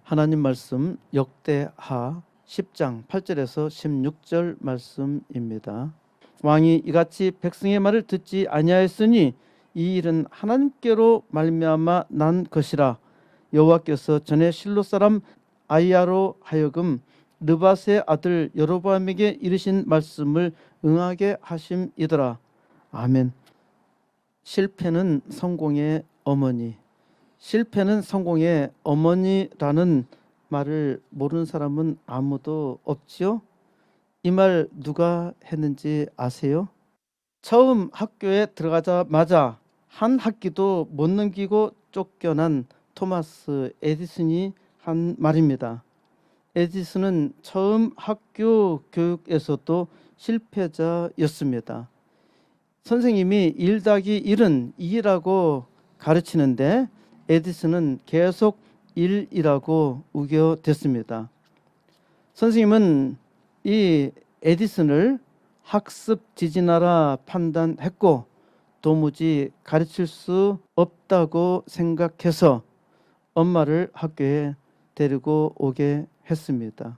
하나님 말씀 역대하 10장 8절에서 16절 말씀입니다. 왕이 이같이 백성의 말을 듣지 아니하였으니 이 일은 하나님께로 말미암아 난 것이라. 여호와께서 전에 실로 사람 아이야로 하여금 느밧의 아들 여로보암에게 이르신 말씀을 응하게 하심이더라. 아멘. 실패는 성공의 어머니. 실패는 성공의 어머니라는 말을 모르는 사람은 아무도 없지요? 이 말 누가 했는지 아세요? 처음 학교에 들어가자마자 한 학기도 못 넘기고 쫓겨난 토마스 에디슨이 한 말입니다. 에디슨은 처음 학교 교육에서도 실패자였습니다. 선생님이 1 더하기 1은 2라고 가르치는데 에디슨은 계속 1이라고 우겨댔습니다. 선생님은 이 에디슨을 학습 지진하라 판단했고 도무지 가르칠 수 없다고 생각해서 엄마를 학교에 데리고 오게 했습니다.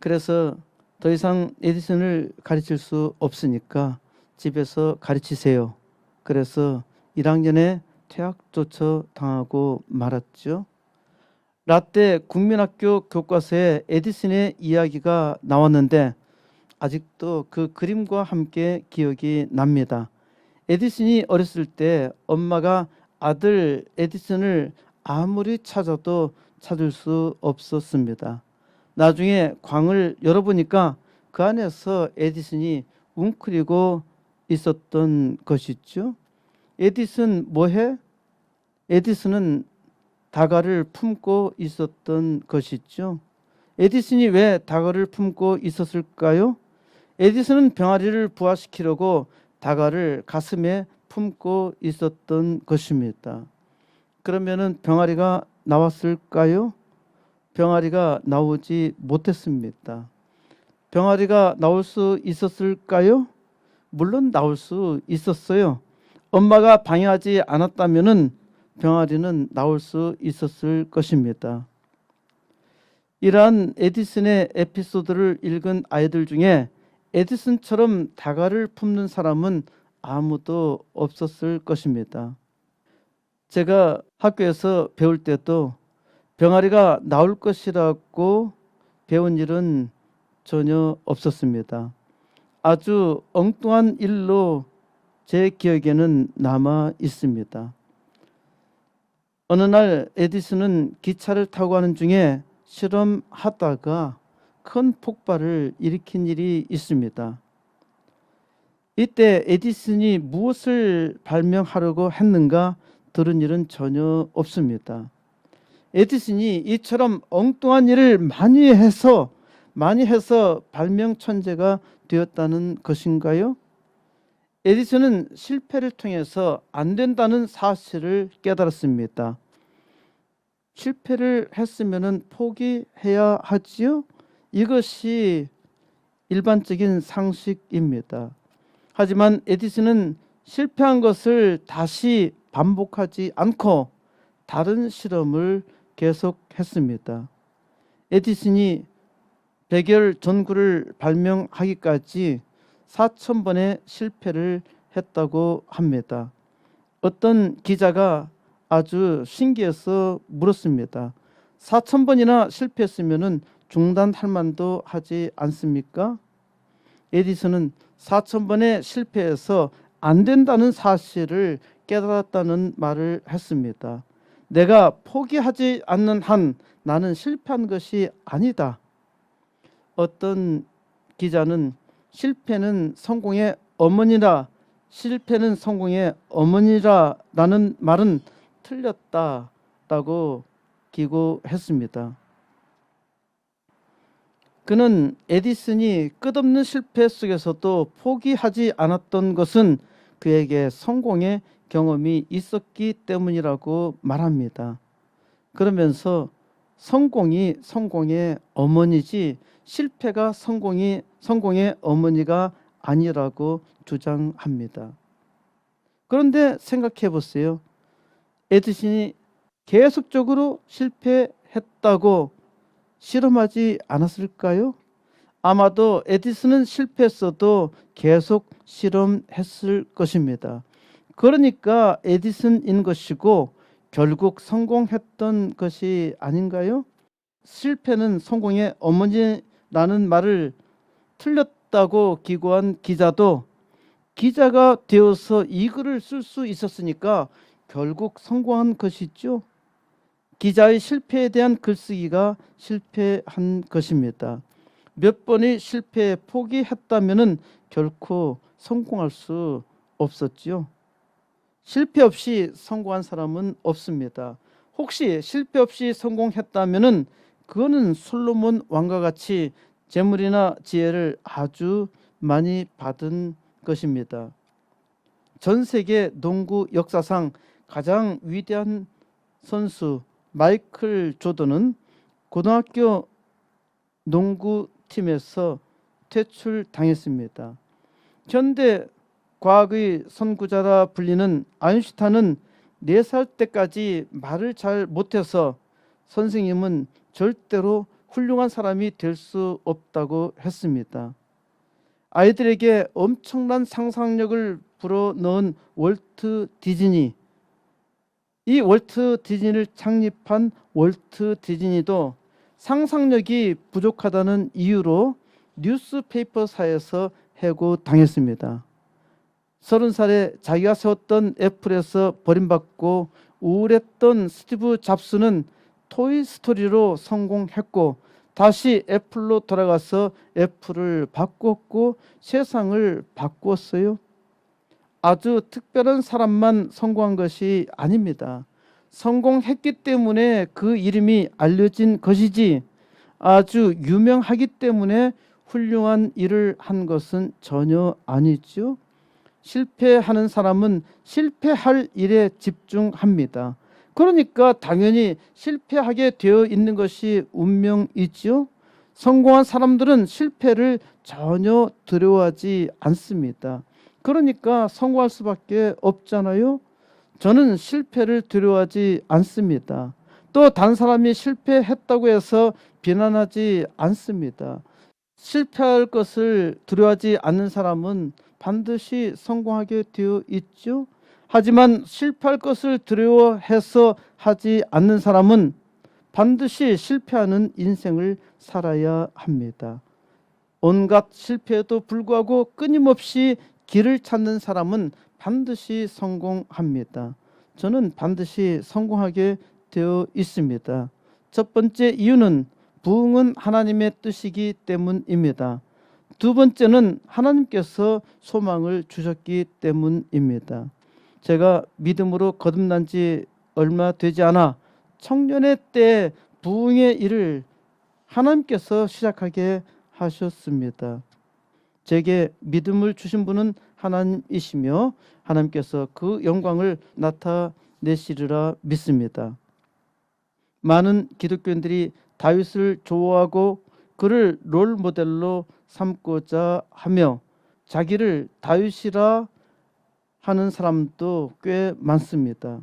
그래서 더 이상 에디슨을 가르칠 수 없으니까 집에서 가르치세요. 그래서 1학년에 퇴학 조처당하고 말았죠. 라떼 국민학교 교과서에 에디슨의 이야기가 나왔는데 아직도 그 그림과 함께 기억이 납니다. 에디슨이 어렸을 때 엄마가 아들 에디슨을 아무리 찾아도 찾을 수 없었습니다. 나중에 광을 열어보니까 그 안에서 에디슨이 웅크리고 있었던 것이죠. 에디슨 뭐해? 에디슨은 다가를 품고 있었던 것이죠. 에디슨이 왜 다가를 품고 있었을까요? 에디슨은 병아리를 부화시키려고 다가를 가슴에 품고 있었던 것입니다. 그러면은 병아리가 나왔을까요? 병아리가 나오지 못했습니다. 병아리가 나올 수 있었을까요? 물론 나올 수 있었어요. 엄마가 방해하지 않았다면은 병아리는 나올 수 있었을 것입니다. 이러한 에디슨의 에피소드를 읽은 아이들 중에 에디슨처럼 다가를 품는 사람은 아무도 없었을 것입니다. 제가 학교에서 배울 때도 병아리가 나올 것이라고 배운 일은 전혀 없었습니다. 아주 엉뚱한 일로 제 기억에는 남아 있습니다. 어느 날 에디슨은 기차를 타고 가는 중에 실험하다가 큰 폭발을 일으킨 일이 있습니다. 이때 에디슨이 무엇을 발명하려고 했는가 들은 일은 전혀 없습니다. 에디슨이 이처럼 엉뚱한 일을 많이 해서 발명 천재가 되었다는 것인가요? 에디슨은 실패를 통해서 안 된다는 사실을 깨달았습니다. 실패를 했으면 포기해야 하지요? 이것이 일반적인 상식입니다. 하지만 에디슨은 실패한 것을 다시 반복하지 않고 다른 실험을 계속했습니다. 에디슨이 백열 전구를 발명하기까지 4,000번의 실패를 했다고 합니다. 어떤 기자가 아주 신기해서 물었습니다. 4,000번이나 실패했으면 중단할 만도 하지 않습니까? 에디슨은 4,000번의 실패에서 안 된다는 사실을 깨달았다는 말을 했습니다. 내가 포기하지 않는 한 나는 실패한 것이 아니다. 어떤 기자는 실패는 성공의 어머니라, 실패는 성공의 어머니라라는 말은 틀렸다라고 기고했습니다. 그는 에디슨이 끝없는 실패 속에서도 포기하지 않았던 것은 그에게 성공의 경험이 있었기 때문이라고 말합니다. 그러면서 성공이 성공의 어머니지 실패가 성공의 어머니가 아니라고 주장합니다. 그런데 생각해 보세요. 에디슨이 계속적으로 실패해 성공했다고 실험하지 않았을까요? 아마도 에디슨은 실패했어도 계속 실험했을 것입니다. 그러니까 에디슨인 것이고 결국 성공했던 것이 아닌가요? 실패는 성공의 어머니라는 말을 틀렸다고 기고한 기자도 기자가 되어서 이 글을 쓸 수 있었으니까 결국 성공한 것이죠. 기자의 실패에 대한 글쓰기가 실패한 것입니다. 몇 번의 실패에 포기했다면 결코 성공할 수 없었지요. 실패 없이 성공한 사람은 없습니다. 혹시 실패 없이 성공했다면 그거는 솔로몬 왕과 같이 재물이나 지혜를 아주 많이 받은 것입니다. 전 세계 농구 역사상 가장 위대한 선수 마이클 조던은 고등학교 농구팀에서 퇴출당했습니다. 현대 과학의 선구자라 불리는 아인슈타인은 4살 때까지 말을 잘 못해서 선생님은 절대로 훌륭한 사람이 될 수 없다고 했습니다. 아이들에게 엄청난 상상력을 불어넣은 월트 디즈니, 이 월트 디즈니를 창립한 월트 디즈니도 상상력이 부족하다는 이유로 뉴스페이퍼사에서 해고당했습니다. 30살에 자기가 세웠던 애플에서 버림받고 우울했던 스티브 잡스는 토이스토리로 성공했고 다시 애플로 돌아가서 애플을 바꾸었고 세상을 바꾸었어요. 아주 특별한 사람만 성공한 것이 아닙니다. 성공했기 때문에 그 이름이 알려진 것이지 아주 유명하기 때문에 훌륭한 일을 한 것은 전혀 아니죠. 실패하는 사람은 실패할 일에 집중합니다. 그러니까 당연히 실패하게 되어 있는 것이 운명이죠. 성공한 사람들은 실패를 전혀 두려워하지 않습니다. 그러니까 성공할 수밖에 없잖아요. 저는 실패를 두려워하지 않습니다. 또 다른 사람이 실패했다고 해서 비난하지 않습니다. 실패할 것을 두려워하지 않는 사람은 반드시 성공하게 되어 있죠. 하지만 실패할 것을 두려워해서 하지 않는 사람은 반드시 실패하는 인생을 살아야 합니다. 온갖 실패에도 불구하고 끊임없이 길을 찾는 사람은 반드시 성공합니다. 저는 반드시 성공하게 되어 있습니다. 첫 번째 이유는 부흥은 하나님의 뜻이기 때문입니다. 두 번째는 하나님께서 소망을 주셨기 때문입니다. 제가 믿음으로 거듭난 지 얼마 되지 않아 청년의 때 부흥의 일을 하나님께서 시작하게 하셨습니다. 제게 믿음을 주신 분은 하나님이시며 하나님께서 그 영광을 나타내시리라 믿습니다. 많은 기독교인들이 다윗을 좋아하고 그를 롤 모델로 삼고자 하며 자기를 다윗이라 하는 사람도 꽤 많습니다.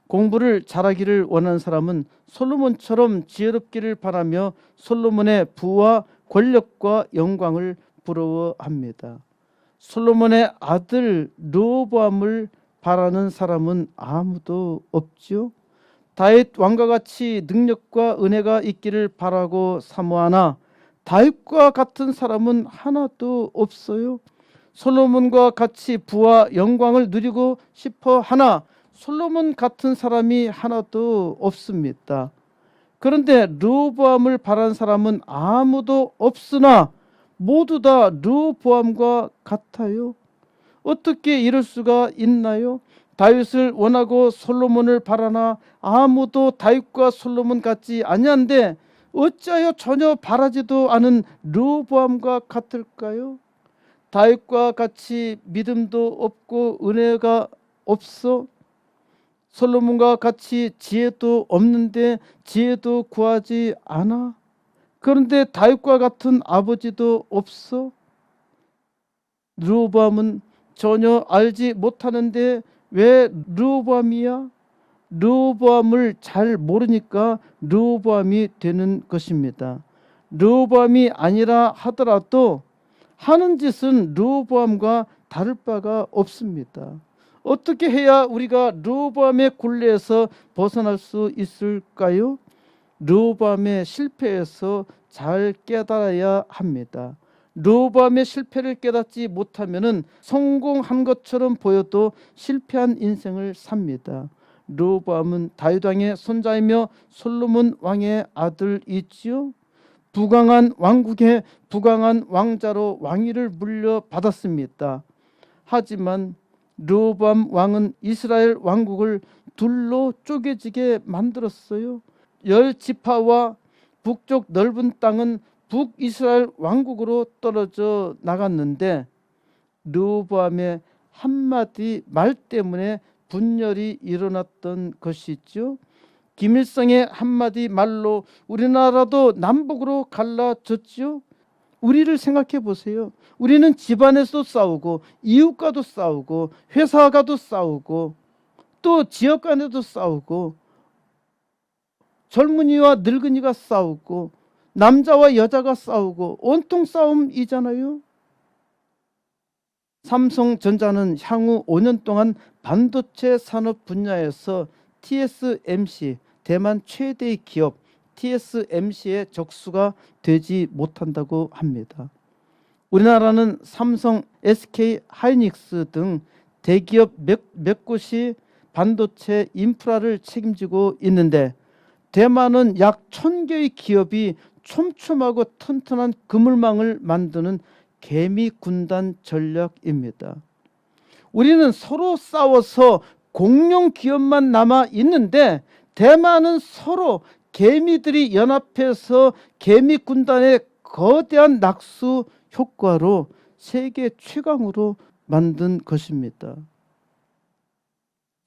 공부를 잘하기를 원하는 사람은 솔로몬처럼 지혜롭기를 바라며 솔로몬의 부와 권력과 영광을 부러워합니다. 솔로몬의 아들 르호보암을 바라는 사람은 아무도 없죠. 다윗 왕과 같이 능력과 은혜가 있기를 바라고 사모하나 다윗과 같은 사람은 하나도 없어요. 솔로몬과 같이 부와 영광을 누리고 싶어 하나 솔로몬 같은 사람이 하나도 없습니다. 그런데 르호보암을 바라는 사람은 아무도 없으나 모두 다 르호보암과 같아요. 어떻게 이럴 수가 있나요? 다윗을 원하고 솔로몬을 바라나 아무도 다윗과 솔로몬 같지 아니한데 어찌하여 전혀 바라지도 않은 르호보암과 같을까요? 다윗과 같이 믿음도 없고 은혜가 없어 솔로몬과 같이 지혜도 없는데 지혜도 구하지 않아. 그런데 다윗과 같은 아버지도 없어. 르호보암은 전혀 알지 못하는데 왜 르호보암이야? 르호보암을 잘 모르니까 르호보암이 되는 것입니다. 르호보암이 아니라 하더라도 하는 짓은 르호보암과 다를 바가 없습니다. 어떻게 해야 우리가 르호보암의 굴레에서 벗어날 수 있을까요? 르호보암의 실패에서 잘 깨달아야 합니다. 르호보암의 실패를 깨닫지 못하면은 성공한 것처럼 보여도 실패한 인생을 삽니다. 르호보암은 다윗 왕의 손자이며 솔로몬 왕의 아들이지요. 부강한 왕국의 부강한 왕자로 왕위를 물려받았습니다. 하지만 르호보암 왕은 이스라엘 왕국을 둘로 쪼개지게 만들었어요. 10지파와 북쪽 넓은 땅은 북이스라엘 왕국으로 떨어져 나갔는데 르호보암의 한마디 말 때문에 분열이 일어났던 것이죠. 김일성의 한마디 말로 우리나라도 남북으로 갈라졌죠. 우리를 생각해 보세요. 우리는 집안에서도 싸우고 이웃과도 싸우고 회사가도 싸우고 또 지역 간에도 싸우고 젊은이와 늙은이가 싸우고 남자와 여자가 싸우고 온통 싸움이잖아요. 삼성전자는 향후 5년 동안 반도체 산업 분야에서 TSMC, 대만 최대의 기업 TSMC의 적수가 되지 못한다고 합니다. 우리나라는 삼성, SK 하이닉스 등 대기업 몇 곳이 반도체 인프라를 책임지고 있는데 대만은 약 1000개의 기업이 촘촘하고 튼튼한 그물망을 만드는 개미 군단 전략입니다. 우리는 서로 싸워서 공룡 기업만 남아 있는데 대만은 서로 개미들이 연합해서 개미 군단의 거대한 낙수 효과로 세계 최강으로 만든 것입니다.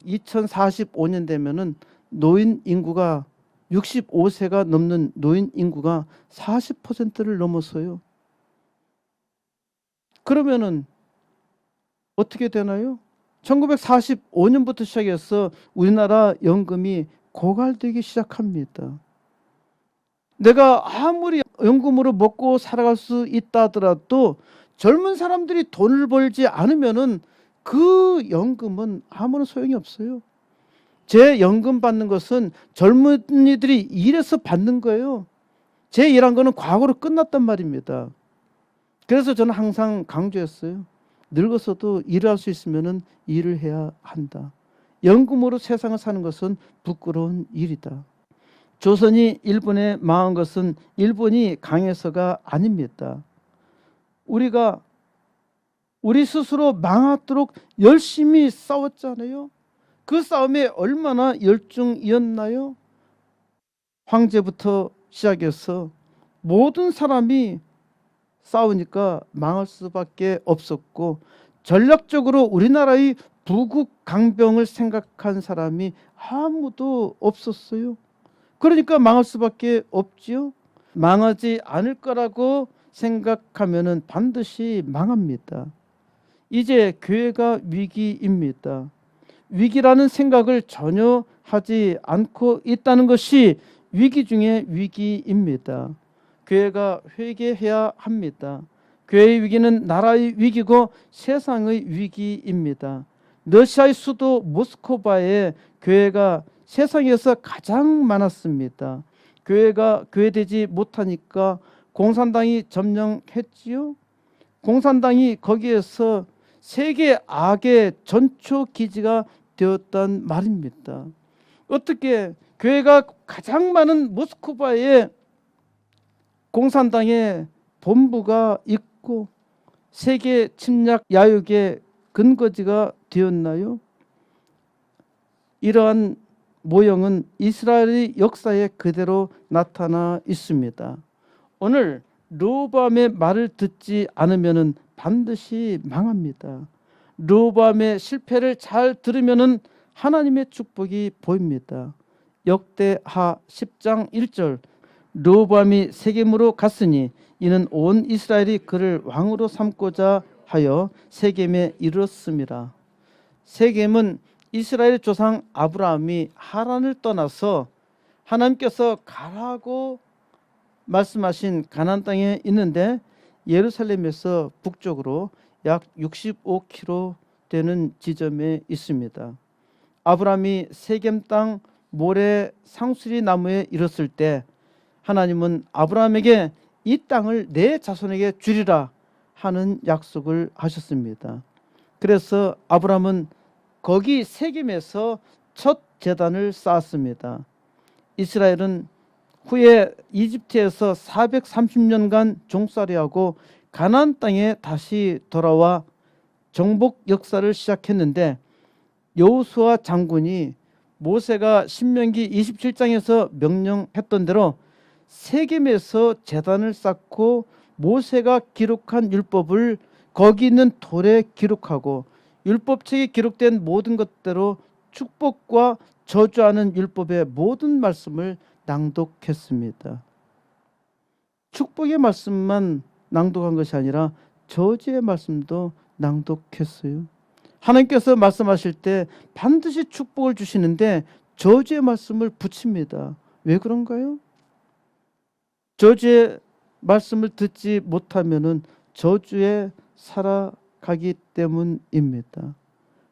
2045년 되면은 노인 인구가 65세가 넘는 노인 인구가 40%를 넘어서요. 그러면은 어떻게 되나요? 1945년부터 시작해서 우리나라 연금이 고갈되기 시작합니다. 내가 아무리 연금으로 먹고 살아갈 수 있다 하더라도 젊은 사람들이 돈을 벌지 않으면은 그 연금은 아무런 소용이 없어요. 제 연금 받는 것은 젊은이들이 일해서 받는 거예요. 제 일한 거는 과거로 끝났단 말입니다. 그래서 저는 항상 강조했어요. 늙어서도 일을 할 수 있으면 일을 해야 한다. 연금으로 세상을 사는 것은 부끄러운 일이다. 조선이 일본에 망한 것은 일본이 강해서가 아닙니다. 우리가 우리 스스로 망하도록 열심히 싸웠잖아요. 그 싸움에 얼마나 열중이었나요? 황제부터 시작해서 모든 사람이 싸우니까 망할 수밖에 없었고 전략적으로 우리나라의 부국 강병을 생각한 사람이 아무도 없었어요. 그러니까 망할 수밖에 없지요. 망하지 않을 거라고 생각하면은 반드시 망합니다. 이제 교회가 위기입니다. 위기라는 생각을 전혀 하지 않고 있다는 것이 위기 중에 위기입니다. 교회가 회개해야 합니다. 교회의 위기는 나라의 위기고 세상의 위기입니다. 러시아의 수도 모스크바에 교회가 세상에서 가장 많았습니다. 교회가 교회되지 못하니까 공산당이 점령했지요. 공산당이 거기에서 세계 악의 전초 기지가 되었단 말입니다. 어떻게 교회가 가장 많은 모스크바에 공산당의 본부가 있고 세계 침략 야욕의 근거지가 되었나요? 이러한 모형은 이스라엘의 역사에 그대로 나타나 있습니다. 오늘 르호보암의 말을 듣지 않으면 반드시 망합니다. 르호보암의 실패를 잘 들으면 하나님의 축복이 보입니다. 역대하 10장 1절 르호보암이 세겜으로 갔으니 이는 온 이스라엘이 그를 왕으로 삼고자 하여 세겜에 이르렀음이라. 세겜은 이스라엘의 조상 아브라함이 하란을 떠나서 하나님께서 가라고 말씀하신 가나안 땅에 있는데 예루살렘에서 북쪽으로 약 65km 되는 지점에 있습니다. 아브라함이 세겜 땅 모래 상수리 나무에 이르렀을 때 하나님은 아브라함에게 이 땅을 내 자손에게 주리라 하는 약속을 하셨습니다. 그래서 아브라함은 거기 세겜에서 첫 제단을 쌓았습니다. 이스라엘은 후에 이집트에서 430년간 종살이하고 가나안 땅에 다시 돌아와 정복 역사를 시작했는데 여호수아 장군이 모세가 신명기 27장에서 명령했던 대로 세겜에서 제단을 쌓고 모세가 기록한 율법을 거기 있는 돌에 기록하고 율법책에 기록된 모든 것대로 축복과 저주하는 율법의 모든 말씀을 낭독했습니다. 축복의 말씀만 낭독한 것이 아니라 저주의 말씀도 낭독했어요. 하나님께서 말씀하실 때 반드시 축복을 주시는데 저주의 말씀을 붙입니다. 왜 그런가요? 저주의 말씀을 듣지 못하면은 저주에 살아가기 때문입니다.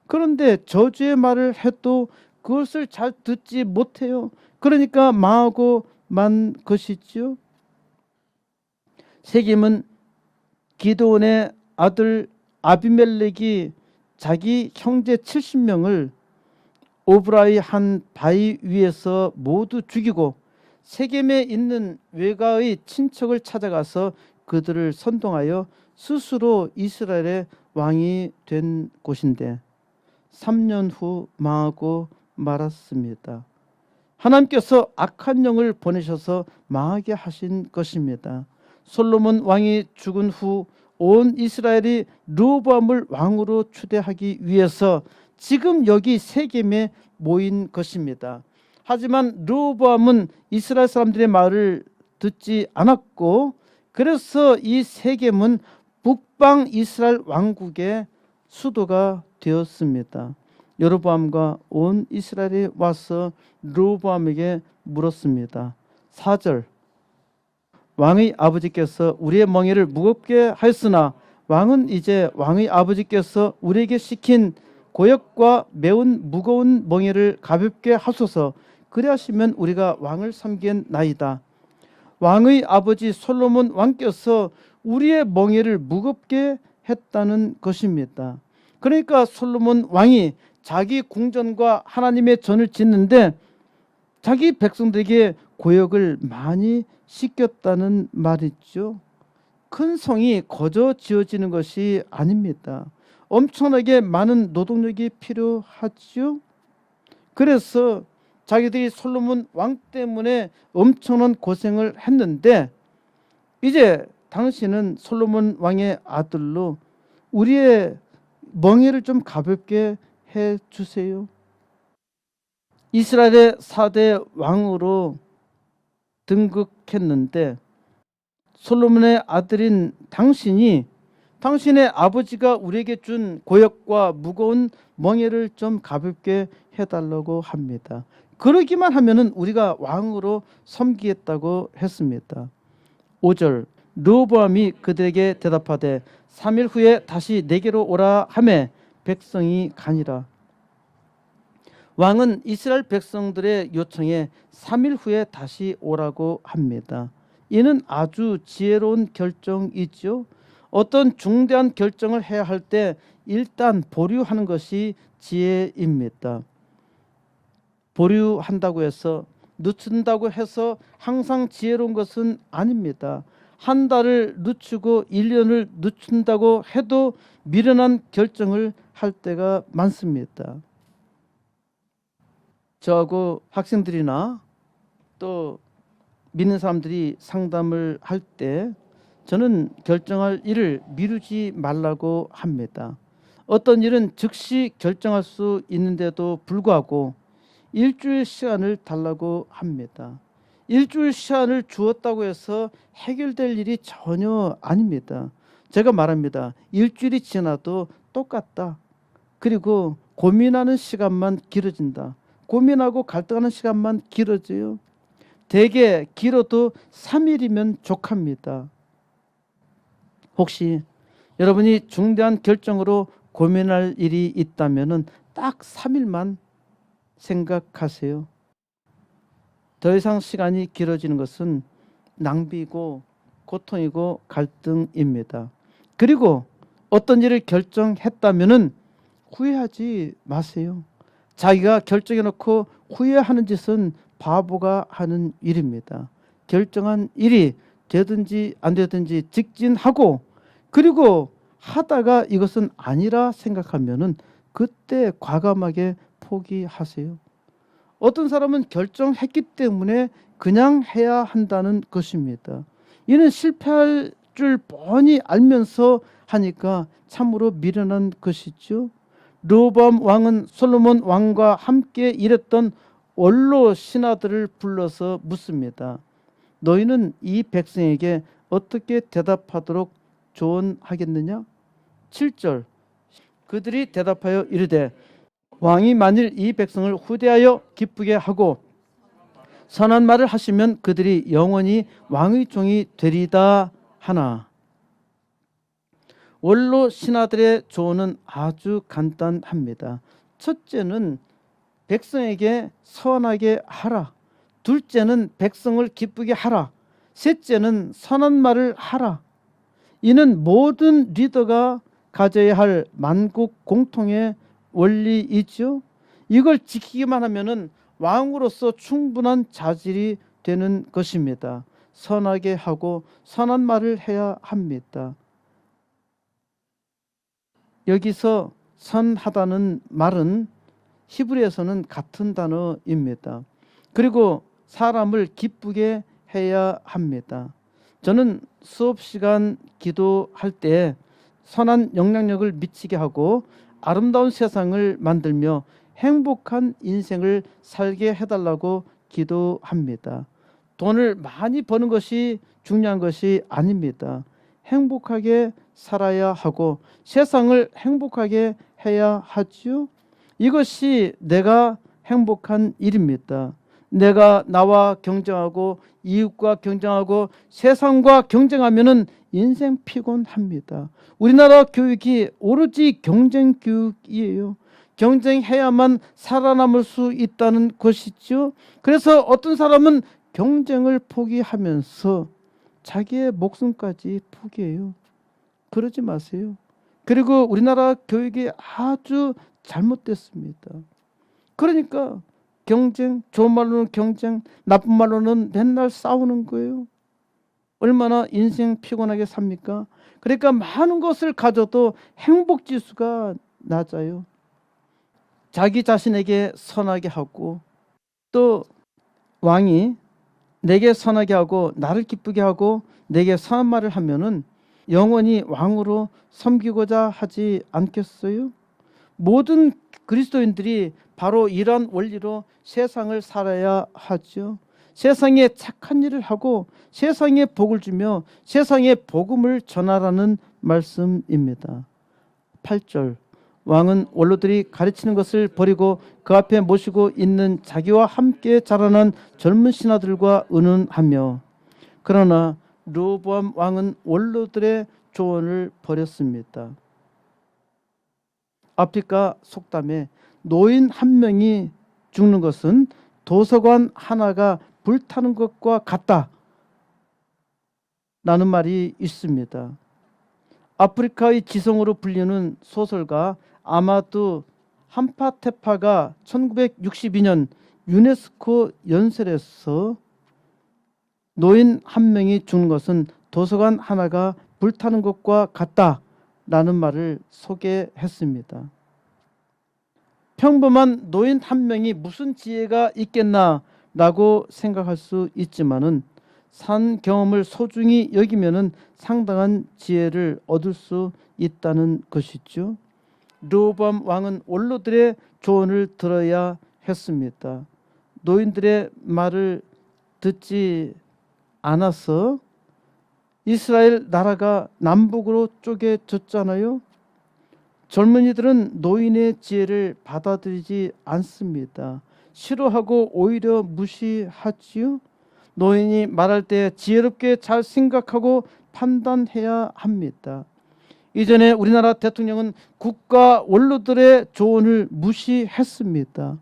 그런데 저주의 말을 해도 그것을 잘 듣지 못해요. 그러니까 망하고 만 것이지요. 세겜은 기드온의 아들 아비멜렉이 자기 형제 70명을 오브라의 한 바위 위에서 모두 죽이고 세겜에 있는 외가의 친척을 찾아가서 그들을 선동하여 스스로 이스라엘의 왕이 된 곳인데 3년 후 망하고 말았습니다. 하나님께서 악한 영을 보내셔서 망하게 하신 것입니다. 솔로몬 왕이 죽은 후 온 이스라엘이 르호보암을 왕으로 추대하기 위해서 지금 여기 세겜에 모인 것입니다. 하지만 르호보암은 이스라엘 사람들의 말을 듣지 않았고 그래서 이 세겜은 북방 이스라엘 왕국의 수도가 되었습니다. 여로보암과 온 이스라엘이 와서 르호보암에게 물었습니다. 4절 왕의 아버지께서 우리의 멍에를 무겁게 하였으나 왕은 이제 왕의 아버지께서 우리에게 시킨 고역과 매운 무거운 멍에를 가볍게 하소서. 그리하시면 우리가 왕을 섬기나이다. 왕의 아버지 솔로몬 왕께서 우리의 멍에를 무겁게 했다는 것입니다. 그러니까 솔로몬 왕이 자기 궁전과 하나님의 전을 짓는데 자기 백성들에게 고역을 많이 시켰다는 말이죠. 큰 성이 거저 지어지는 것이 아닙니다. 엄청나게 많은 노동력이 필요하죠. 그래서 자기들이 솔로몬 왕 때문에 엄청난 고생을 했는데 이제 당신은 솔로몬 왕의 아들로 우리의 멍에를 좀 가볍게 해 주세요. 이스라엘의 4대 왕으로 등극했는데 솔로몬의 아들인 당신이 당신의 아버지가 우리에게 준 고역과 무거운 멍에를 좀 가볍게 해달라고 합니다. 그러기만 하면은 우리가 왕으로 섬기겠다고 했습니다. 5절 르호보암이 그들에게 대답하되 3일 후에 다시 내게로 오라 하매 백성이 가니라. 왕은 이스라엘 백성들의 요청에 3일 후에 다시 오라고 합니다. 이는 아주 지혜로운 결정이죠. 어떤 중대한 결정을 해야 할 때 일단 보류하는 것이 지혜입니다. 보류한다고 해서 늦춘다고 해서 항상 지혜로운 것은 아닙니다. 한 달을 늦추고 1년을 늦춘다고 해도 미련한 결정을 할 때가 많습니다. 저하고 학생들이나 또 믿는 사람들이 상담을 할 때 저는 결정할 일을 미루지 말라고 합니다. 어떤 일은 즉시 결정할 수 있는데도 불구하고 일주일 시간을 달라고 합니다. 일주일 시간을 주었다고 해서 해결될 일이 전혀 아닙니다. 제가 말합니다. 일주일이 지나도 똑같다. 그리고 고민하는 시간만 길어진다. 고민하고 갈등하는 시간만 길어져요. 대개 길어도 3일이면 족합니다. 혹시 여러분이 중대한 결정으로 고민할 일이 있다면 딱 3일만 생각하세요. 더 이상 시간이 길어지는 것은 낭비고 고통이고 갈등입니다. 그리고 어떤 일을 결정했다면 후회하지 마세요. 자기가 결정해놓고 후회하는 짓은 바보가 하는 일입니다. 결정한 일이 되든지 안 되든지 직진하고, 그리고 하다가 이것은 아니라 생각하면은 그때 과감하게 포기하세요. 어떤 사람은 결정했기 때문에 그냥 해야 한다는 것입니다. 이는 실패할 줄 뻔히 알면서 하니까 참으로 미련한 것이죠. 르호보암 왕은 솔로몬 왕과 함께 일했던 원로 신하들을 불러서 묻습니다. 너희는 이 백성에게 어떻게 대답하도록 조언하겠느냐? 7절, 그들이 대답하여 이르되 왕이 만일 이 백성을 후대하여 기쁘게 하고 선한 말을 하시면 그들이 영원히 왕의 종이 되리다 하나. 원로 신하들의 조언은 아주 간단합니다. 첫째는 백성에게 선하게 하라. 둘째는 백성을 기쁘게 하라. 셋째는 선한 말을 하라. 이는 모든 리더가 가져야 할 만국 공통의 원리이죠. 이걸 지키기만 하면은 왕으로서 충분한 자질이 되는 것입니다. 선하게 하고 선한 말을 해야 합니다. 여기서 선하다는 말은 히브리에서는 같은 단어입니다. 그리고 사람을 기쁘게 해야 합니다. 저는 수업 시간 기도할 때 선한 영향력을 미치게 하고 아름다운 세상을 만들며 행복한 인생을 살게 해달라고 기도합니다. 돈을 많이 버는 것이 중요한 것이 아닙니다. 행복하게 살아야 하고 세상을 행복하게 해야 하지요. 이것이 내가 행복한 일입니다. 내가 나와 경쟁하고 이웃과 경쟁하고 세상과 경쟁하면은 인생 피곤합니다. 우리나라 교육이 오로지 경쟁 교육이에요. 경쟁해야만 살아남을 수 있다는 것이죠. 그래서 어떤 사람은 경쟁을 포기하면서 자기의 목숨까지 포기해요. 그러지 마세요. 그리고 우리나라 교육이 아주 잘못됐습니다. 그러니까 경쟁, 좋은 말로는 경쟁, 나쁜 말로는 맨날 싸우는 거예요. 얼마나 인생 피곤하게 삽니까? 그러니까 많은 것을 가져도 행복지수가 낮아요. 자기 자신에게 선하게 하고 또 왕이 내게 선하게 하고 나를 기쁘게 하고 내게 선한 말을 하면은 영원히 왕으로 섬기고자 하지 않겠어요? 모든 그리스도인들이 바로 이러한 원리로 세상을 살아야 하죠. 세상에 착한 일을 하고 세상에 복을 주며 세상에 복음을 전하라는 말씀입니다. 8절, 왕은 원로들이 가르치는 것을 버리고 그 앞에 모시고 있는 자기와 함께 자라난 젊은 신하들과 의논하며, 그러나 르호보암 왕은 원로들의 조언을 버렸습니다. 아프리카 속담에 노인 한 명이 죽는 것은 도서관 하나가 불타는 것과 같다 라는 말이 있습니다. 아프리카의 지성으로 불리는 소설가 아마두 함파테파가 1962년 유네스코 연설에서 노인 한 명이 죽는 것은 도서관 하나가 불타는 것과 같다라는 말을 소개했습니다. 평범한 노인 한 명이 무슨 지혜가 있겠나라고 생각할 수 있지만은 산 경험을 소중히 여기면은 상당한 지혜를 얻을 수 있다는 것이죠. 르호보암 왕은 원로들의 조언을 들어야 했습니다. 노인들의 말을 듣지 않아서 이스라엘 나라가 남북으로 쪼개졌잖아요. 젊은이들은 노인의 지혜를 받아들이지 않습니다. 싫어하고 오히려 무시하지요. 노인이 말할 때 지혜롭게 잘 생각하고 판단해야 합니다. 이전에 우리나라 대통령은 국가 원로들의 조언을 무시했습니다.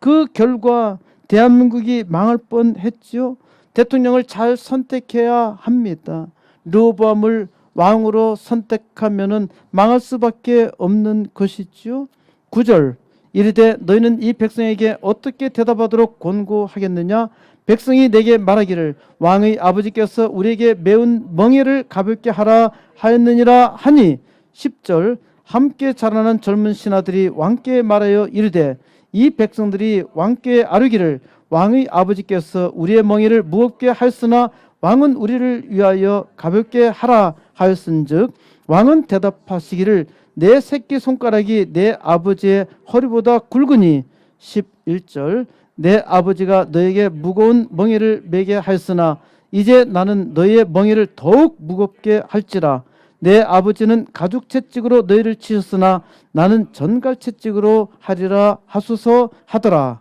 그 결과 대한민국이 망할 뻔했지요. 대통령을 잘 선택해야 합니다. 르호보암을 왕으로 선택하면은 망할 수밖에 없는 것이지요. 9절 이르되 너희는 이 백성에게 어떻게 대답하도록 권고하겠느냐? 백성이 내게 말하기를 왕의 아버지께서 우리에게 매운 멍에를 가볍게 하라 하였느니라 하니 10절 함께 자라난 젊은 신하들이 왕께 말하여 이르되 이 백성들이 왕께 아뢰기를 왕의 아버지께서 우리의 멍에를 무겁게 하였으나 왕은 우리를 위하여 가볍게 하라 하였은즉 왕은 대답하시기를 내 새끼 손가락이 내 아버지의 허리보다 굵으니 11절 내 아버지가 너에게 무거운 멍에를 매게 하였으나 이제 나는 너희의 멍에를 더욱 무겁게 할지라 내 아버지는 가죽 채찍으로 너희를 치셨으나 나는 전갈 채찍으로 하리라 하소서 하더라.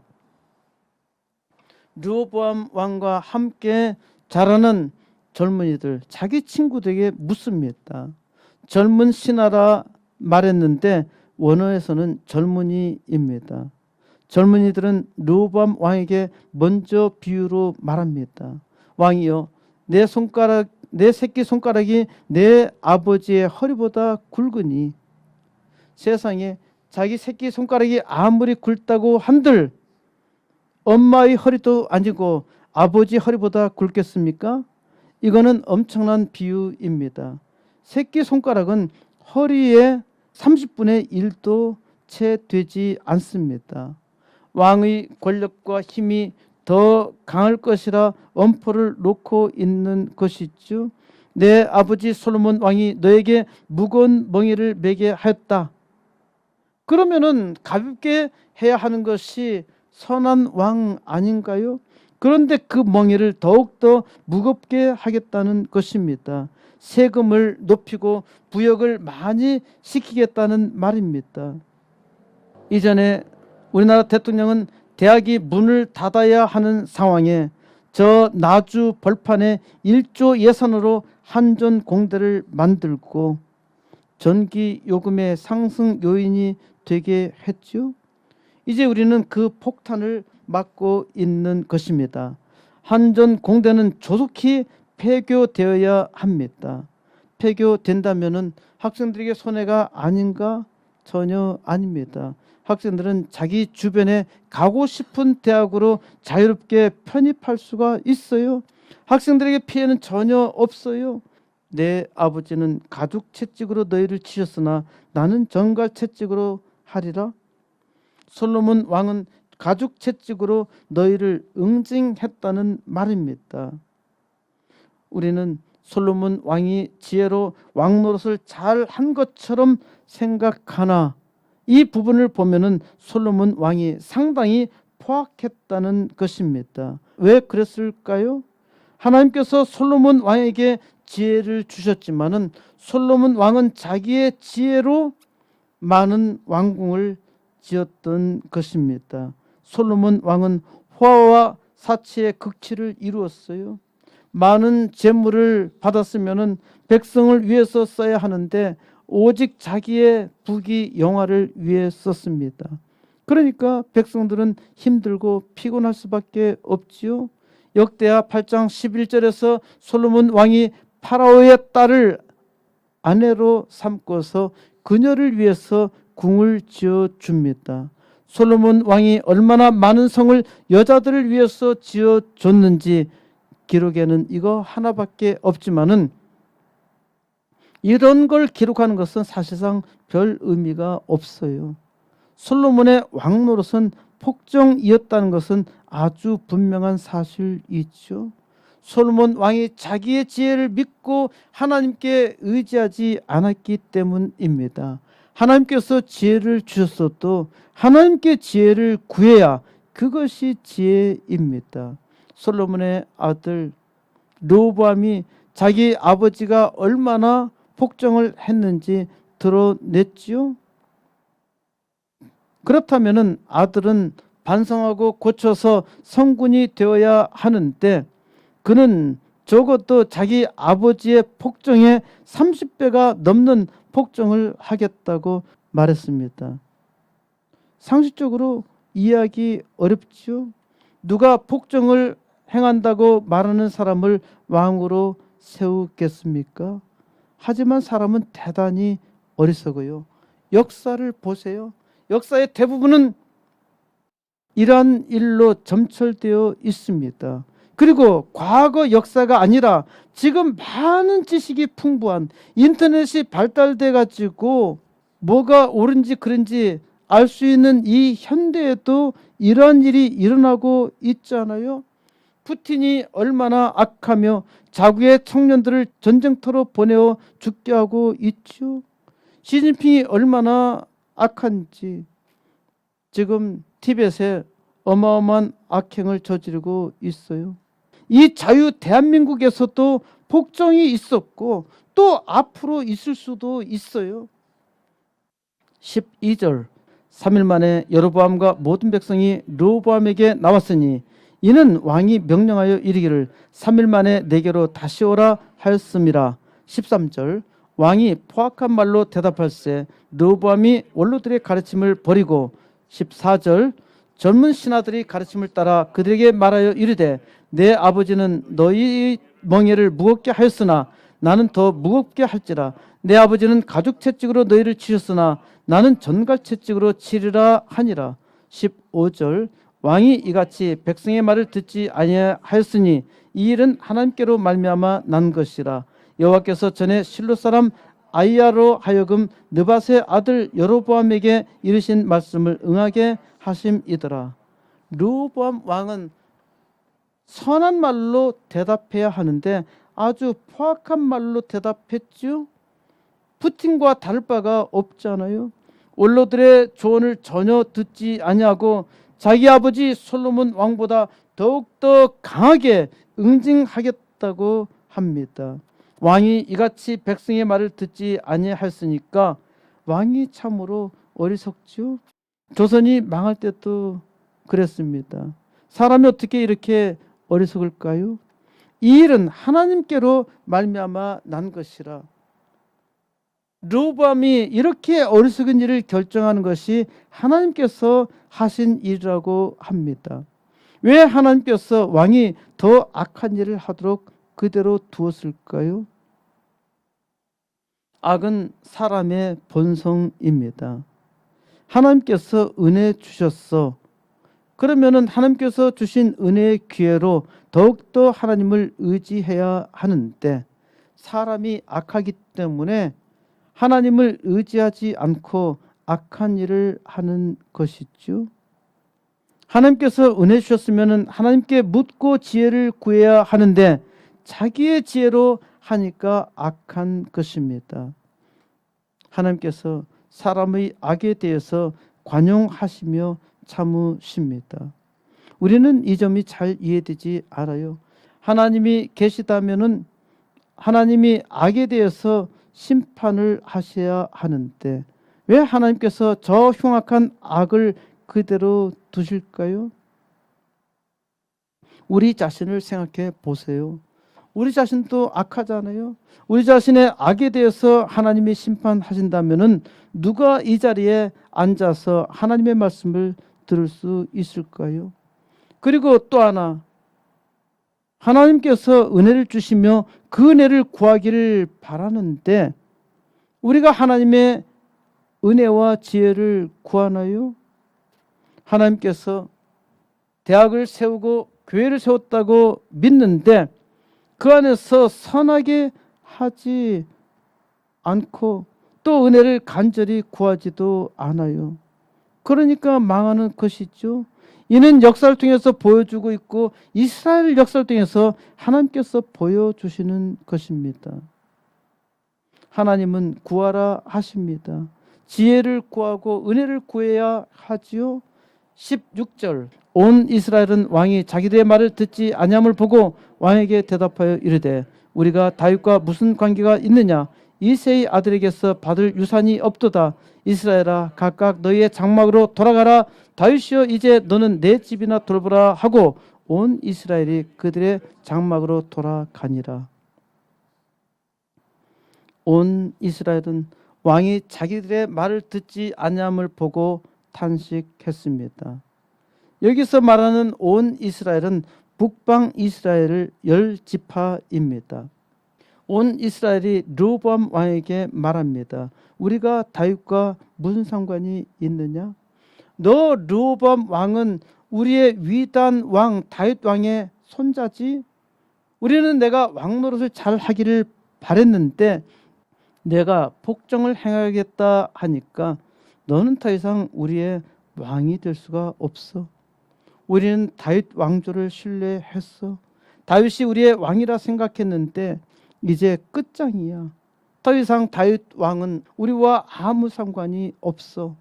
르호보암 왕과 함께 자라는 젊은이들 자기 친구들에게 묻습니다. 젊은 신하라 말했는데 원어에서는 젊은이입니다. 젊은이들은 르호보암 왕에게 먼저 비유로 말합니다. 왕이여 내 새끼 손가락이 내 아버지의 허리보다 굵으니 세상에 자기 새끼 손가락이 아무리 굵다고 한들 엄마의 허리도 아니고 아버지 허리보다 굵겠습니까? 이거는 엄청난 비유입니다. 새끼 손가락은 허리의 30분의 1도 채 되지 않습니다. 왕의 권력과 힘이 더 강할 것이라 엄포를 놓고 있는 것이죠. 내 아버지 솔로몬 왕이 너에게 무거운 멍에를 매게 하였다. 그러면은 가볍게 해야 하는 것이 선한 왕 아닌가요? 그런데 그 멍에를 더욱더 무겁게 하겠다는 것입니다. 세금을 높이고 부역을 많이 시키겠다는 말입니다. 이전에 우리나라 대통령은 대학이 문을 닫아야 하는 상황에 저 나주 벌판에 1조 예산으로 한전공대를 만들고 전기 요금의 상승 요인이 되게 했죠. 이제 우리는 그 폭탄을 맞고 있는 것입니다. 한전공대는 조속히 폐교되어야 합니다. 폐교된다면은 학생들에게 손해가 아닌가? 전혀 아닙니다. 학생들은 자기 주변에 가고 싶은 대학으로 자유롭게 편입할 수가 있어요. 학생들에게 피해는 전혀 없어요. 내 아버지는 가죽 채찍으로 너희를 치셨으나 나는 전갈 채찍으로 하리라. 솔로몬 왕은 가죽 채찍으로 너희를 응징했다는 말입니다. 우리는 솔로몬 왕이 지혜로 왕 노릇을 잘 한 것처럼 생각하나 이 부분을 보면은 솔로몬 왕이 상당히 포악했다는 것입니다. 왜 그랬을까요? 하나님께서 솔로몬 왕에게 지혜를 주셨지만은 솔로몬 왕은 자기의 지혜로 많은 왕궁을 지었던 것입니다. 솔로몬 왕은 호화와 사치의 극치를 이루었어요. 많은 재물을 받았으면은 백성을 위해서 써야 하는데 오직 자기의 부귀 영화를 위해 썼습니다. 그러니까 백성들은 힘들고 피곤할 수밖에 없지요. 역대하 8장 11절에서 솔로몬 왕이 파라오의 딸을 아내로 삼고서 그녀를 위해서 궁을 지어 줍니다. 솔로몬 왕이 얼마나 많은 성을 여자들을 위해서 지어 줬는지 기록에는 이거 하나밖에 없지만은 이런 걸 기록하는 것은 사실상 별 의미가 없어요. 솔로몬의 왕 노릇은 폭정이었다는 것은 아주 분명한 사실이죠. 솔로몬 왕이 자기의 지혜를 믿고 하나님께 의지하지 않았기 때문입니다. 하나님께서 지혜를 주셨어도 하나님께 지혜를 구해야 그것이 지혜입니다. 솔로몬의 아들 르호보암이 자기 아버지가 얼마나 폭정을 했는지 드러냈지요. 그렇다면은 아들은 반성하고 고쳐서 성군이 되어야 하는데 그는 적어도 자기 아버지의 폭정에 30배가 넘는 폭정을 하겠다고 말했습니다. 상식적으로 이해하기 어렵죠. 누가 폭정을 행한다고 말하는 사람을 왕으로 세우겠습니까? 하지만 사람은 대단히 어리석어요. 역사를 보세요. 역사의 대부분은 이러한 일로 점철되어 있습니다. 그리고 과거 역사가 아니라 지금 많은 지식이 풍부한 인터넷이 발달돼 가지고 뭐가 옳은지 그른지 알 수 있는 이 현대에도 이러한 일이 일어나고 있잖아요. 푸틴이 얼마나 악하며 자국의 청년들을 전쟁터로 보내어 죽게 하고 있죠. 시진핑이 얼마나 악한지 지금 티벳에 어마어마한 악행을 저지르고 있어요. 이 자유 대한민국에서도 폭정이 있었고 또 앞으로 있을 수도 있어요. 12절 3일 만에 여로보암과 모든 백성이 르호보암에게 나왔으니 이는 왕이 명령하여 이르기를 3일 만에 내게로 다시 오라 하였음이라. 13절 왕이 포악한 말로 대답할세 르호보암이 원로들의 가르침을 버리고 14절 젊은 신하들이 가르침을 따라 그들에게 말하여 이르되 내 아버지는 너희 멍에를 무겁게 하였으나 나는 더 무겁게 할지라. 내 아버지는 가죽 채찍으로 너희를 치셨으나 나는 전갈 채찍으로 치리라 하니라. 15절 왕이 이같이 백성의 말을 듣지 아니하였으니 이 일은 하나님께로 말미암아 난 것이라. 여호와께서 전에 실로 사람 아이야로 하여금 느밧의 아들 여로보암에게 이르신 말씀을 응하게 하심이더라. 르호보암 왕은 선한 말로 대답해야 하는데 아주 포악한 말로 대답했죠. 푸틴과 다를 바가 없잖아요. 원로들의 조언을 전혀 듣지 아니하고 자기 아버지 솔로몬 왕보다 더욱더 강하게 응징하겠다고 합니다. 왕이 이같이 백성의 말을 듣지 아니하였으니까 왕이 참으로 어리석죠. 조선이 망할 때도 그랬습니다. 사람이 어떻게 이렇게 어리석을까요? 이 일은 하나님께로 말미암아 난 것이라. 르호보암이 이렇게 어리석은 일을 결정하는 것이 하나님께서 하신 일이라고 합니다. 왜 하나님께서 왕이 더 악한 일을 하도록 그대로 두었을까요? 악은 사람의 본성입니다. 하나님께서 은혜 주셨어. 그러면은 하나님께서 주신 은혜의 기회로 더욱더 하나님을 의지해야 하는데 사람이 악하기 때문에 하나님을 의지하지 않고 악한 일을 하는 것이죠. 하나님께서 은혜 주셨으면 하나님께 묻고 지혜를 구해야 하는데 자기의 지혜로 하니까 악한 것입니다. 하나님께서 사람의 악에 대해서 관용하시며 참으십니다. 우리는 이 점이 잘 이해되지 않아요. 하나님이 계시다면은 하나님이 악에 대해서 심판을 하셔야 하는데 왜 하나님께서 저 흉악한 악을 그대로 두실까요? 우리 자신을 생각해 보세요. 우리 자신도 악하잖아요. 우리 자신의 악에 대해서 하나님이 심판하신다면은 누가 이 자리에 앉아서 하나님의 말씀을 들을 수 있을까요? 그리고 또 하나, 하나님께서 은혜를 주시며 그 은혜를 구하기를 바라는데 우리가 하나님의 은혜와 지혜를 구하나요? 하나님께서 대학을 세우고 교회를 세웠다고 믿는데 그 안에서 선하게 하지 않고 또 은혜를 간절히 구하지도 않아요. 그러니까 망하는 것이죠. 이는 역사를 통해서 보여주고 있고 이스라엘 역사를 통해서 하나님께서 보여주시는 것입니다. 하나님은 구하라 하십니다. 지혜를 구하고 은혜를 구해야 하지요. 16절 온 이스라엘은 왕이 자기들의 말을 듣지 아니함을 보고 왕에게 대답하여 이르되 우리가 다윗과 무슨 관계가 있느냐? 이새의 아들에게서 받을 유산이 없도다. 이스라엘아, 각각 너희의 장막으로 돌아가라. 다윗이여, 이제 너는 내 집이나 돌보라 하고 온 이스라엘이 그들의 장막으로 돌아가니라. 온 이스라엘은 왕이 자기들의 말을 듣지 아니함을 보고 탄식했습니다. 여기서 말하는 온 이스라엘은 북방 이스라엘을 10지파입니다. 온 이스라엘이 르호보암 왕에게 말합니다. 우리가 다윗과 무슨 상관이 있느냐? 너 르호보암 왕은 우리의 위대한 왕 다윗 왕의 손자지. 우리는 내가 왕 노릇을 잘 하기를 바랬는데 내가 복종을 행하겠다 하니까 너는 더 이상 우리의 왕이 될 수가 없어. 우리는 다윗 왕조를 신뢰했어. 다윗이 우리의 왕이라 생각했는데 이제 끝장이야. 더 이상 다윗 왕은 우리와 아무 상관이 없어.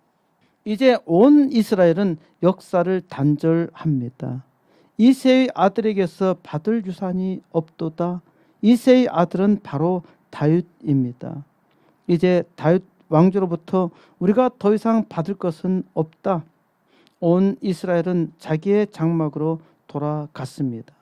이제 온 이스라엘은 역사를 단절합니다. 이새의 아들에게서 받을 유산이 없도다. 이새의 아들은 바로 다윗입니다. 이제 다윗 왕조로부터 우리가 더 이상 받을 것은 없다. 온 이스라엘은 자기의 장막으로 돌아갔습니다.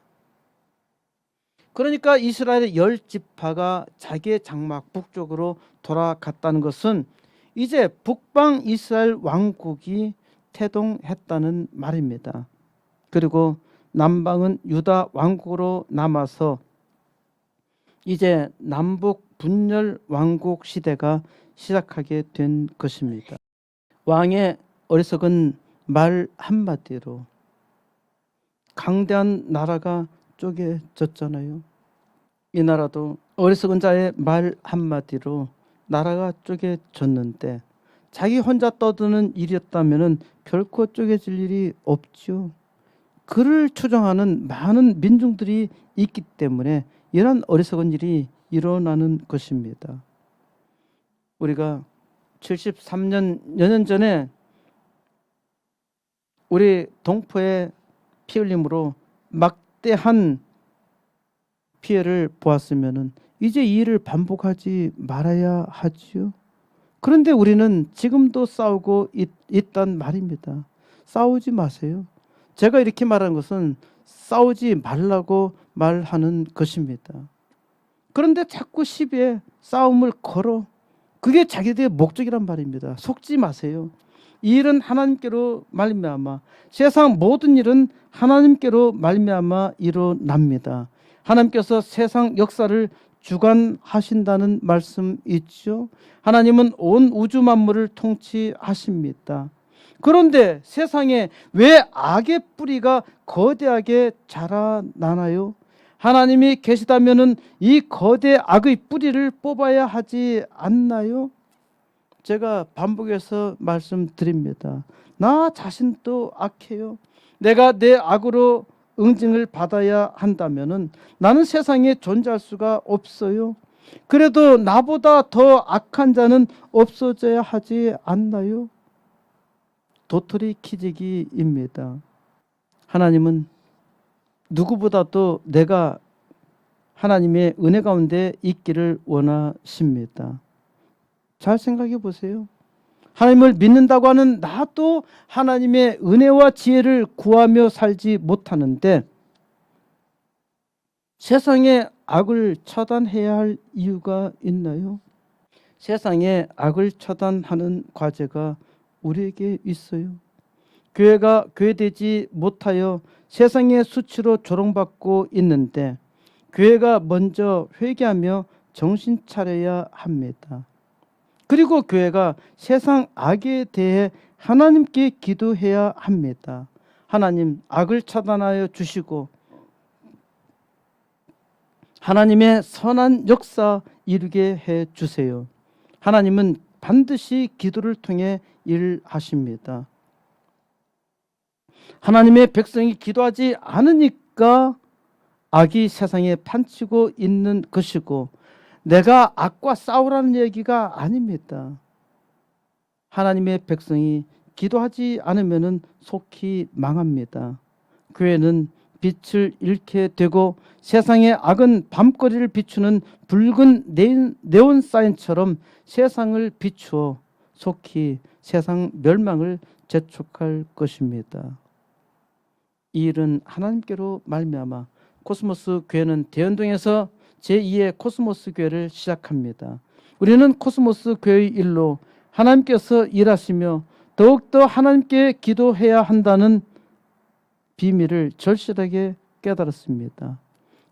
그러니까 이스라엘의 10지파가 자기의 장막 북쪽으로 돌아갔다는 것은 이제 북방 이스라엘 왕국이 태동했다는 말입니다. 그리고 남방은 유다 왕국으로 남아서 이제 남북 분열 왕국 시대가 시작하게 된 것입니다. 왕의 어리석은 말 한마디로 강대한 나라가 쪼개졌잖아요. 이 나라도 어리석은 자의 말 한마디로 나라가 쪼개졌는데 자기 혼자 떠드는 일이었다면 결코 쪼개질 일이 없죠. 그를 추종하는 많은 민중들이 있기 때문에 이런 어리석은 일이 일어나는 것입니다. 우리가 73년 여년 전에 우리 동포의 피 흘림으로 막대한 피해를 보았으면 이제 이 일을 반복하지 말아야 하지요. 그런데 우리는 지금도 싸우고 있단 말입니다. 싸우지 마세요. 제가 이렇게 말하는 것은 싸우지 말라고 말하는 것입니다. 그런데 자꾸 시비에 싸움을 걸어. 그게 자기들의 목적이란 말입니다. 속지 마세요. 이 일은 하나님께로 말미암아, 세상 모든 일은 하나님께로 말미암아 일어납니다. 하나님께서 세상 역사를 주관하신다는 말씀 있죠. 하나님은 온 우주 만물을 통치하십니다. 그런데 세상에 왜 악의 뿌리가 거대하게 자라나나요? 하나님이 계시다면은 이 거대 악의 뿌리를 뽑아야 하지 않나요? 제가 반복해서 말씀드립니다. 나 자신도 악해요. 내가 내 악으로 응징을 받아야 한다면은 나는 세상에 존재할 수가 없어요. 그래도 나보다 더 악한 자는 없어져야 하지 않나요? 도토리 키재기입니다. 하나님은 누구보다도 내가 하나님의 은혜 가운데 있기를 원하십니다. 잘 생각해 보세요. 하나님을 믿는다고 하는 나도 하나님의 은혜와 지혜를 구하며 살지 못하는데 세상에 악을 처단해야 할 이유가 있나요? 세상에 악을 처단하는 과제가 우리에게 있어요. 교회가 교회되지 못하여 세상의 수치로 조롱받고 있는데 교회가 먼저 회개하며 정신 차려야 합니다. 그리고 교회가 세상 악에 대해 하나님께 기도해야 합니다. 하나님, 악을 차단하여 주시고 하나님의 선한 역사 이루게 해 주세요. 하나님은 반드시 기도를 통해 일하십니다. 하나님의 백성이 기도하지 않으니까 악이 세상에 판치고 있는 것이고 내가 악과 싸우라는 얘기가 아닙니다. 하나님의 백성이 기도하지 않으면 속히 망합니다. 교회는 빛을 잃게 되고 세상의 악은 밤거리를 비추는 붉은 네온 사인처럼 세상을 비추어 속히 세상 멸망을 재촉할 것입니다. 이 일은 하나님께로 말미암아 코스모스 교회는 대연동에서 제2의 코스모스 교회를 시작합니다. 우리는 코스모스 교회의 일로 하나님께서 일하시며 더욱더 하나님께 기도해야 한다는 비밀을 절실하게 깨달았습니다.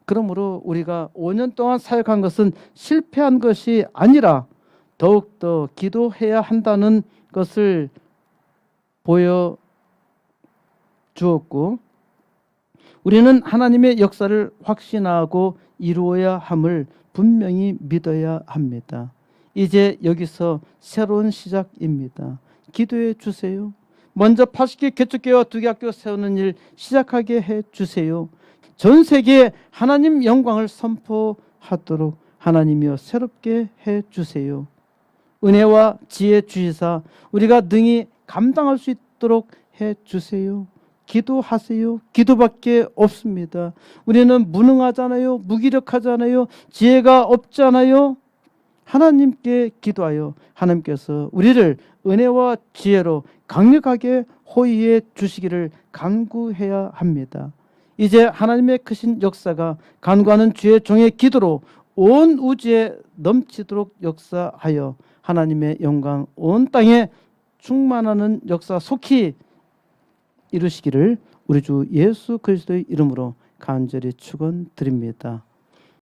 그러므로 우리가 5년 동안 사역한 것은 실패한 것이 아니라 더욱더 기도해야 한다는 것을 보여주었고, 우리는 하나님의 역사를 확신하고 이루어야 함을 분명히 믿어야 합니다. 이제 여기서 새로운 시작입니다. 기도해 주세요. 먼저 80개 개척교회와 2개 학교 세우는 일 시작하게 해 주세요. 전 세계에 하나님 영광을 선포하도록 하나님이여 새롭게 해 주세요. 은혜와 지혜 주시사 우리가 능히 감당할 수 있도록 해 주세요. 기도하세요. 기도밖에 없습니다. 우리는 무능하잖아요. 무기력하잖아요. 지혜가 없잖아요. 하나님께 기도하여 하나님께서 우리를 은혜와 지혜로 강력하게 호위해 주시기를 간구해야 합니다. 이제 하나님의 크신 역사가 간구하는 주의 종의 기도로 온 우주에 넘치도록 역사하여 하나님의 영광 온 땅에 충만하는 역사 속히 이루시기를 우리 주 예수 그리스도의 이름으로 간절히 축원드립니다.